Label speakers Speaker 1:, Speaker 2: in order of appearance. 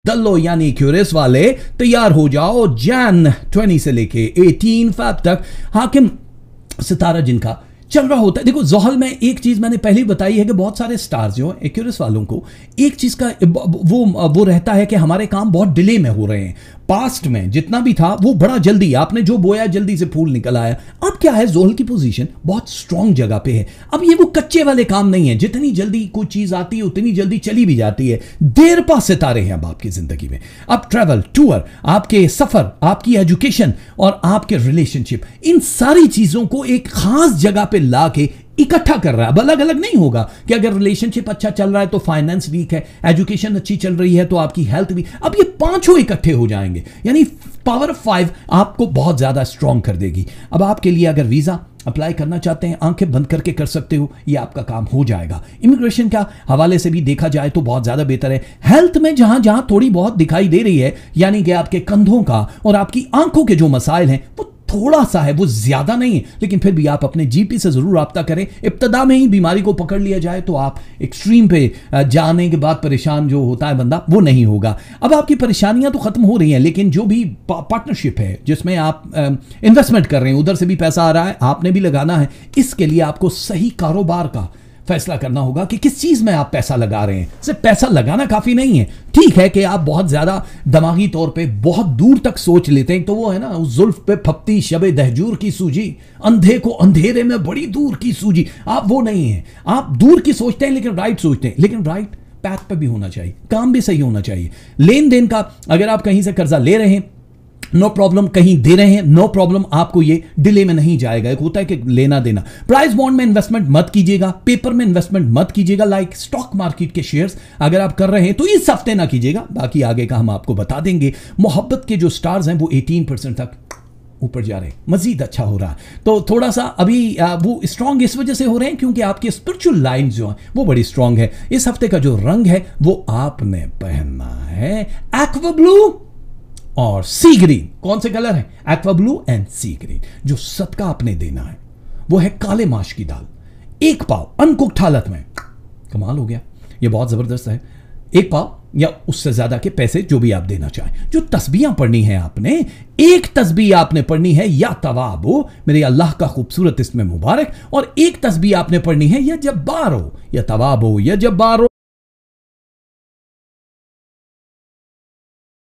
Speaker 1: दल्लो यानी क्यूरियस वाले तैयार हो जाओ। जैन 20 से लेके 18 फैब तक हाकिम सितारा जिनका चल रहा होता है। देखो ज़ोहल में एक चीज मैंने पहले ही बताई है कि बहुत सारे स्टार्स जो हैं एक्यूरियस वालों को एक चीज का वो रहता है कि हमारे काम बहुत डिले में हो रहे हैं। पास्ट में जितना भी था वो बड़ा जल्दी, आपने जो बोया जल्दी से फूल निकल आया। अब क्या है, ज़ोहल की पोजीशन बहुत स्ट्रांग जगह पे है। अब ये वो कच्चे वाले काम नहीं है, जितनी जल्दी कोई चीज आती है उतनी जल्दी चली भी जाती है। देर पा सितारे हैं अब आपकी जिंदगी में। अब ट्रैवल, टूर, आपके सफर, आपकी एजुकेशन और आपके रिलेशनशिप, इन सारी चीजों को एक खास जगह पे ला के इकट्ठा कर रहा है। अब अलग अलग नहीं होगा कि अगर रिलेशनशिप अच्छा चल रहा है तो फाइनेंस वीक है, एजुकेशन अच्छी चल रही है तो आपकी हेल्थ वीक। अब ये पांचों इकट्ठे हो जाएंगे, यानी पावर ऑफ 5 आपको बहुत ज्यादा स्ट्रांग कर देगी। अब आपके लिए अगर वीजा अप्लाई करना चाहते हैं, आंखें बंद करके कर सकते हो, ये आपका काम हो जाएगा। इमिग्रेशन का हवाले से भी देखा जाए तो बहुत ज्यादा बेहतर है। हेल्थ में जहां जहां थोड़ी बहुत दिखाई दे रही है, यानी कि आपके कंधों का और आपकी आंखों के जो मसाइल हैं वो थोड़ा सा है, वो ज्यादा नहीं है, लेकिन फिर भी आप अपने जीपी से जरूर राब्ता करें। इब्तदा में ही बीमारी को पकड़ लिया जाए तो आप एक्सट्रीम पे जाने के बाद परेशान जो होता है बंदा, वो नहीं होगा। अब आपकी परेशानियां तो खत्म हो रही हैं, लेकिन जो भी पार्टनरशिप है जिसमें आप इन्वेस्टमेंट कर रहे हैं, उधर से भी पैसा आ रहा है, आपने भी लगाना है। इसके लिए आपको सही कारोबार का फैसला करना होगा कि किस चीज में आप पैसा लगा रहे हैं। सिर्फ पैसा लगाना काफी नहीं है। ठीक है कि आप बहुत ज्यादा दिमागी तौर पे बहुत दूर तक सोच लेते हैं, तो वो है ना, उस जुल्फ पे फपती शबे दहजूर की सूजी, अंधे को अंधेरे में बड़ी दूर की सूजी। आप वो नहीं है। आप दूर की सोचते हैं लेकिन राइट सोचते हैं, लेकिन राइट पैथ पे भी होना चाहिए, काम भी सही होना चाहिए। लेन देन का, अगर आप कहीं से कर्जा ले रहे हैं नो प्रॉब्लम, कहीं दे रहे हैं नो प्रॉब्लम, आपको ये डिले में नहीं जाएगा। एक होता है कि लेना देना। प्राइस बॉन्ड में इन्वेस्टमेंट मत कीजिएगा, पेपर में इन्वेस्टमेंट मत कीजिएगा, लाइक स्टॉक मार्केट के शेयर्स अगर आप कर रहे हैं तो इस हफ्ते ना कीजिएगा, बाकी आगे का हम आपको बता देंगे। मोहब्बत के जो स्टार्स हैं वो 18% तक ऊपर जा रहे हैं, मजीद अच्छा हो रहा है। तो थोड़ा सा अभी वो स्ट्रांग इस वजह से हो रहे हैं क्योंकि आपके स्पिरिचुअल लाइन जो है वो बड़ी स्ट्रांग है। इस हफ्ते का जो रंग है वो आपने पहनना है एक्वा ब्लू और सी ग्रीन। कौन से कलर है? Aqua blue and sea green. जो सदका आपने देना है वो है काले माश की दाल, 1 पाव अनकुक्ड हालत में। कमाल हो गया, ये बहुत जबरदस्त है। 1 पाव या उससे ज्यादा के पैसे जो भी आप देना चाहें। जो तस्बीहां पढ़नी है आपने, एक तस्बीह आपने पढ़नी है या तवाबो, मेरे अल्लाह का खूबसूरत इसमें मुबारक, और एक तस्बीह आपने पढ़नी है या जब्बारो, या तवाबो या जब्बारो।